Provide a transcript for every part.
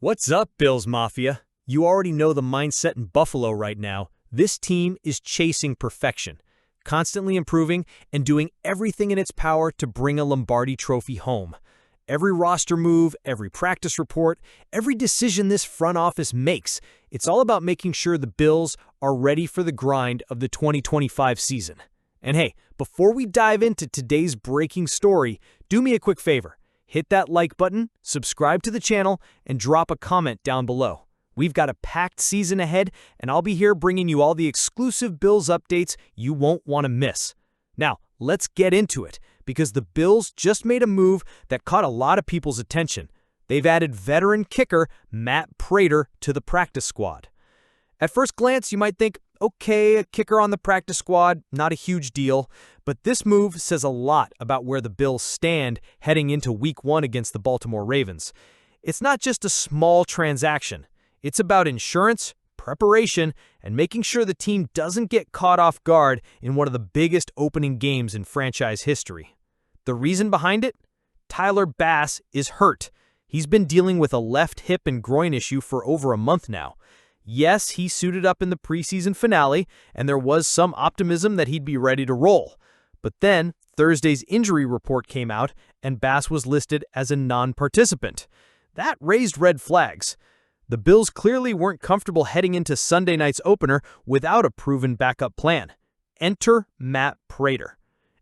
What's up, Bills Mafia? You already know the mindset in Buffalo right now. This team is chasing perfection, constantly improving and doing everything in its power to bring a Lombardi trophy home. Every roster move, every practice report, every decision this front office makes, it's all about making sure the Bills are ready for the grind of the 2025 season. And hey, before we dive into today's breaking story, do me a quick favor. Hit that like button, subscribe to the channel, and drop a comment down below. We've got a packed season ahead, and I'll be here bringing you all the exclusive Bills updates you won't want to miss. Now, let's get into it, because the Bills just made a move that caught a lot of people's attention. They've added veteran kicker Matt Prader to the practice squad. At first glance, you might think, okay, a kicker on the practice squad, not a huge deal, but this move says a lot about where the Bills stand heading into Week 1 against the Baltimore Ravens. It's not just a small transaction. It's about insurance, preparation, and making sure the team doesn't get caught off guard in one of the biggest opening games in franchise history. The reason behind it? Tyler Bass is hurt. He's been dealing with a left hip and groin issue for over a month now. Yes, he suited up in the preseason finale, and there was some optimism that he'd be ready to roll. But then, Thursday's injury report came out, and Bass was listed as a non-participant. That raised red flags. The Bills clearly weren't comfortable heading into Sunday night's opener without a proven backup plan. Enter Matt Prader.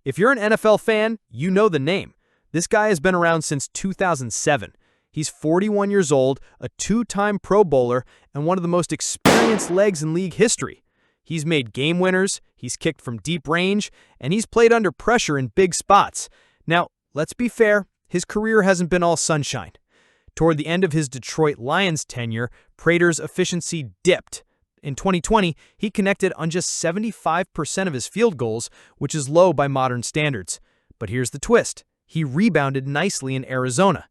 If you're an NFL fan, you know the name. This guy has been around since 2007. He's 41 years old, a two-time Pro Bowler, and one of the most experienced legs in league history. He's made game winners, he's kicked from deep range, and he's played under pressure in big spots. Now, let's be fair, his career hasn't been all sunshine. Toward the end of his Detroit Lions tenure, Prader's efficiency dipped. In 2020, he connected on just 75% of his field goals, which is low by modern standards. But here's the twist. He rebounded nicely in Arizona.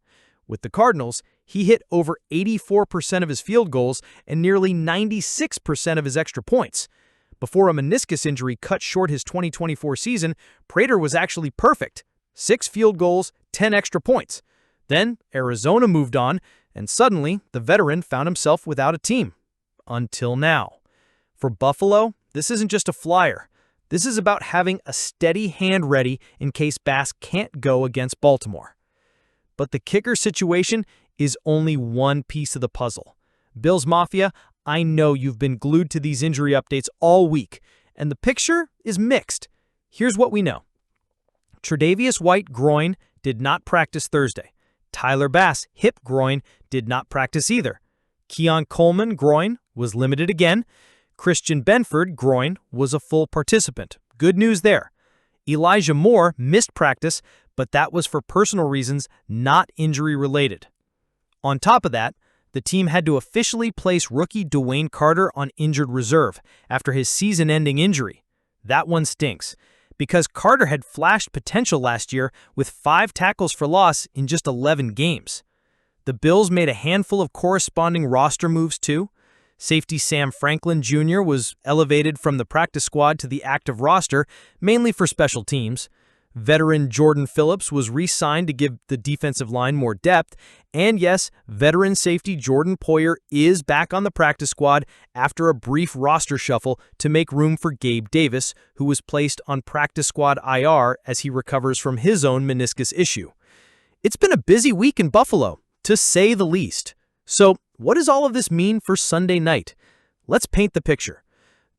With the Cardinals, he hit over 84% of his field goals and nearly 96% of his extra points. Before a meniscus injury cut short his 2024 season, Prader was actually perfect. 6 field goals, 10 extra points. Then Arizona moved on, and suddenly the veteran found himself without a team. Until now. For Buffalo, this isn't just a flyer. This is about having a steady hand ready in case Bass can't go against Baltimore. But the kicker situation is only one piece of the puzzle. Bills Mafia, I know you've been glued to these injury updates all week, and the picture is mixed. Here's what we know. Tre'Davious White groin did not practice Thursday. Tyler Bass hip groin did not practice either. Keon Coleman groin was limited again. Christian Benford groin was a full participant. Good news there. Elijah Moore missed practice, but that was for personal reasons, not injury-related. On top of that, the team had to officially place rookie Dwayne Carter on injured reserve after his season-ending injury. That one stinks, because Carter had flashed potential last year with 5 tackles for loss in just 11 games. The Bills made a handful of corresponding roster moves too. Safety Sam Franklin Jr. was elevated from the practice squad to the active roster, mainly for special teams. Veteran Jordan Phillips was re-signed to give the defensive line more depth. And yes, veteran safety Jordan Poyer is back on the practice squad after a brief roster shuffle to make room for Gabe Davis, who was placed on practice squad IR as he recovers from his own meniscus issue. It's been a busy week in Buffalo, to say the least. So, what does all of this mean for Sunday night? Let's paint the picture.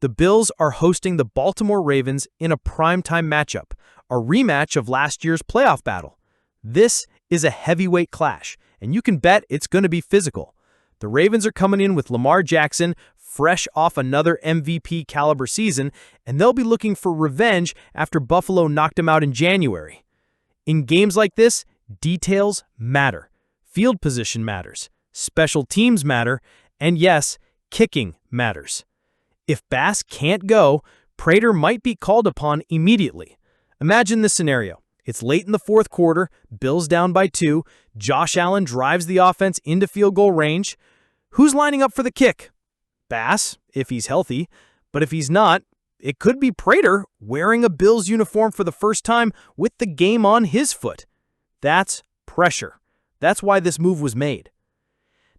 The Bills are hosting the Baltimore Ravens in a primetime matchup, a rematch of last year's playoff battle. This is a heavyweight clash, and you can bet it's going to be physical. The Ravens are coming in with Lamar Jackson, fresh off another MVP caliber season, and they'll be looking for revenge after Buffalo knocked them out in January. In games like this, details matter. Field position matters. Special teams matter, and yes, kicking matters. If Bass can't go, Prader might be called upon immediately. Imagine this scenario. It's late in the fourth quarter, Bills down by 2, Josh Allen drives the offense into field goal range. Who's lining up for the kick? Bass, if he's healthy, but if he's not, it could be Prader wearing a Bills uniform for the first time with the game on his foot. That's pressure. That's why this move was made.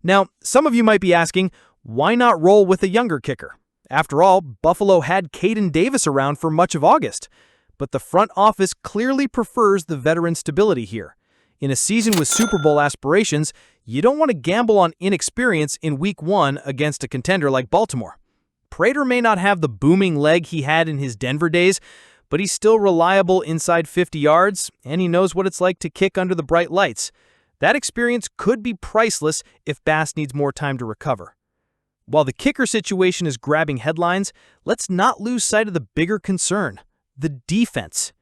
Now, some of you might be asking, why not roll with a younger kicker? After all, Buffalo had Gabe Davis around for much of August. But the front office clearly prefers the veteran stability here. In a season with Super Bowl aspirations, you don't want to gamble on inexperience in Week 1 against a contender like Baltimore. Prader may not have the booming leg he had in his Denver days, but he's still reliable inside 50 yards, and he knows what it's like to kick under the bright lights. That experience could be priceless if Bass needs more time to recover. While the kicker situation is grabbing headlines, let's not lose sight of the bigger concern: the defense.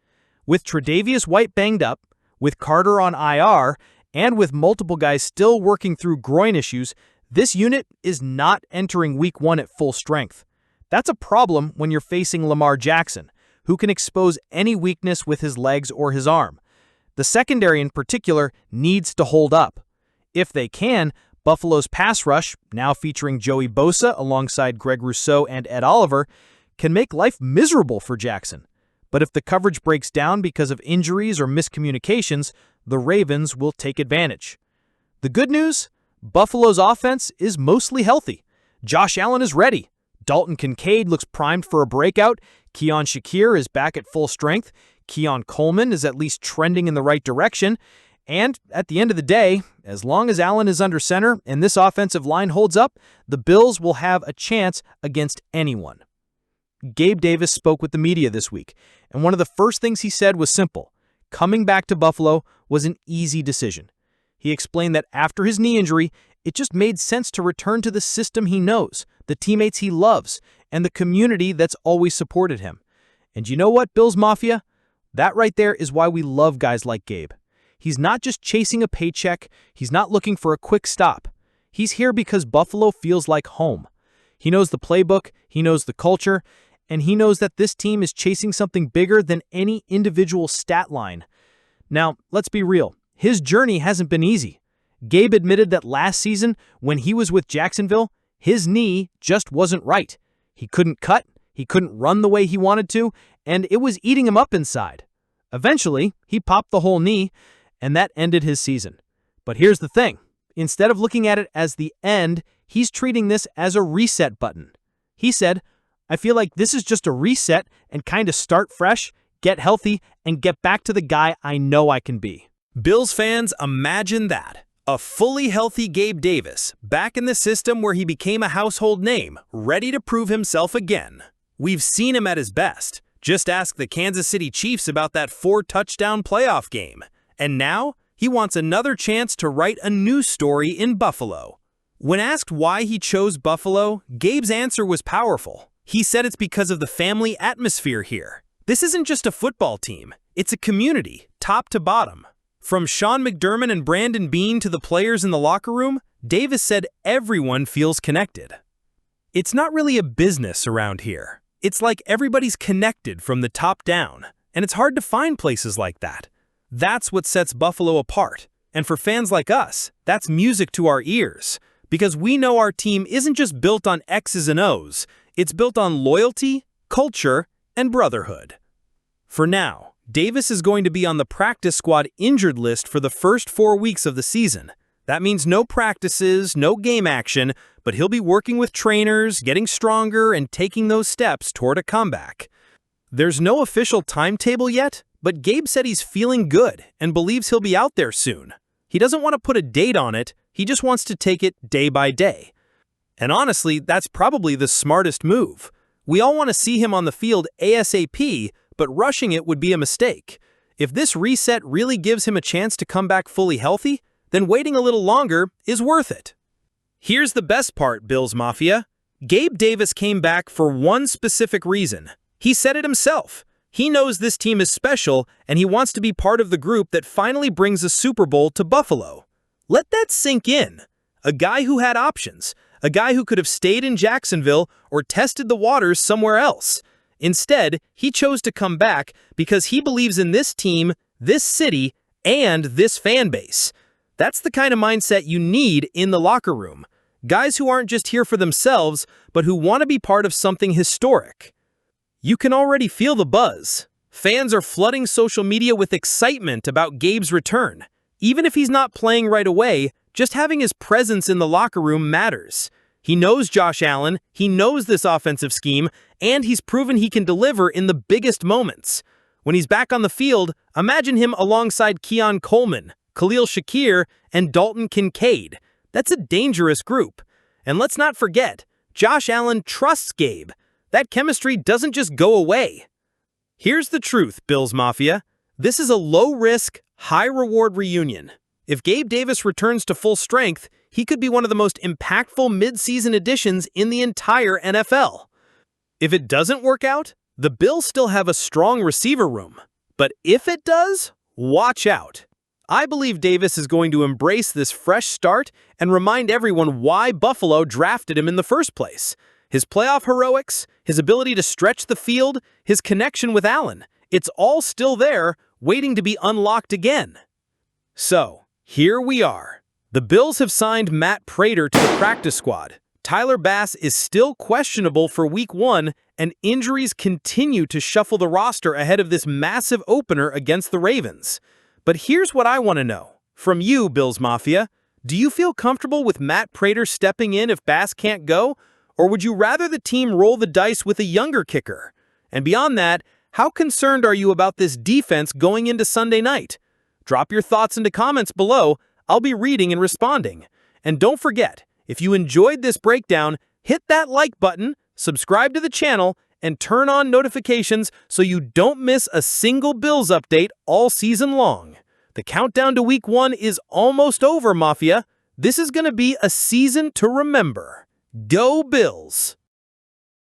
With Tre'Davious White banged up, with Carter on IR, and with multiple guys still working through groin issues, this unit is not entering Week 1 at full strength. That's a problem when you're facing Lamar Jackson, who can expose any weakness with his legs or his arm. The secondary in particular needs to hold up. If they can, Buffalo's pass rush, now featuring Joey Bosa alongside Greg Rousseau and Ed Oliver, can make life miserable for Jackson. But if the coverage breaks down because of injuries or miscommunications, the Ravens will take advantage. The good news? Buffalo's offense is mostly healthy. Josh Allen is ready. Dalton Kincaid looks primed for a breakout. Keon Shakir is back at full strength. Keon Coleman is at least trending in the right direction. And at the end of the day, as long as Allen is under center and this offensive line holds up, the Bills will have a chance against anyone. Gabe Davis spoke with the media this week, and one of the first things he said was simple. Coming back to Buffalo was an easy decision. He explained that after his knee injury, it just made sense to return to the system he knows, the teammates he loves, and the community that's always supported him. And you know what, Bills Mafia? That right there is why we love guys like Gabe. He's not just chasing a paycheck. He's not looking for a quick stop. He's here because Buffalo feels like home. He knows the playbook, he knows the culture, and he knows that this team is chasing something bigger than any individual stat line. Now, let's be real. His journey hasn't been easy. Gabe admitted that last season, when he was with Jacksonville, his knee just wasn't right. He couldn't cut, he couldn't run the way he wanted to, and it was eating him up inside. Eventually, he popped the whole knee, and that ended his season. But here's the thing. Instead of looking at it as the end, he's treating this as a reset button. He said, "I feel like this is just a reset and kind of start fresh, get healthy, and get back to the guy I know I can be." Bills fans, imagine that. A fully healthy Gabe Davis, back in the system where he became a household name, ready to prove himself again. We've seen him at his best. Just ask the Kansas City Chiefs about that 4-touchdown playoff game. And now, he wants another chance to write a new story in Buffalo. When asked why he chose Buffalo, Gabe's answer was powerful. He said it's because of the family atmosphere here. This isn't just a football team. It's a community, top to bottom. From Sean McDermott and Brandon Beane to the players in the locker room, Davis said everyone feels connected. It's not really a business around here. It's like everybody's connected from the top down, and it's hard to find places like that. That's what sets Buffalo apart. And for fans like us, that's music to our ears, because we know our team isn't just built on X's and O's, it's built on loyalty, culture, and brotherhood. For now, Davis is going to be on the practice squad injured list for the first 4 weeks of the season. That means no practices, no game action, but he'll be working with trainers, getting stronger, and taking those steps toward a comeback. There's no official timetable yet, but Gabe said he's feeling good and believes he'll be out there soon. He doesn't want to put a date on it, he just wants to take it day by day. And honestly, that's probably the smartest move. We all want to see him on the field ASAP, but rushing it would be a mistake. If this reset really gives him a chance to come back fully healthy, then waiting a little longer is worth it. Here's the best part, Bills Mafia. Gabe Davis came back for one specific reason. He said it himself. He knows this team is special, and he wants to be part of the group that finally brings a Super Bowl to Buffalo. Let that sink in. A guy who had options. A guy who could have stayed in Jacksonville or tested the waters somewhere else. Instead, he chose to come back because he believes in this team, this city, and this fan base. That's the kind of mindset you need in the locker room. Guys who aren't just here for themselves, but who want to be part of something historic. You can already feel the buzz. Fans are flooding social media with excitement about Gabe's return. Even if he's not playing right away, Just having his presence in the locker room matters. He knows Josh Allen, he knows this offensive scheme, and he's proven he can deliver in the biggest moments. When he's back on the field, imagine him alongside Keon Coleman, Khalil Shakir, and Dalton Kincaid. That's a dangerous group. And let's not forget, Josh Allen trusts Gabe. That chemistry doesn't just go away. Here's the truth, Bills Mafia. This is a low-risk, high-reward reunion. If Gabe Davis returns to full strength, he could be one of the most impactful mid-season additions in the entire NFL. If it doesn't work out, the Bills still have a strong receiver room. But if it does, watch out. I believe Davis is going to embrace this fresh start and remind everyone why Buffalo drafted him in the first place. His playoff heroics, his ability to stretch the field, his connection with Allen. It's all still there, waiting to be unlocked again. So, here we are. The Bills have signed Matt Prader to the practice squad. Tyler Bass is still questionable for Week 1, and injuries continue to shuffle the roster ahead of this massive opener against the Ravens. But here's what I want to know. From you, Bills Mafia, do you feel comfortable with Matt Prader stepping in if Bass can't go? Or would you rather the team roll the dice with a younger kicker? And beyond that, how concerned are you about this defense going into Sunday night? Drop your thoughts into comments below. I'll be reading and responding. And don't forget, if you enjoyed this breakdown, hit that like button, subscribe to the channel, and turn on notifications so you don't miss a single Bills update all season long. The countdown to Week 1 is almost over, Mafia. This is going to be a season to remember. Go Bills!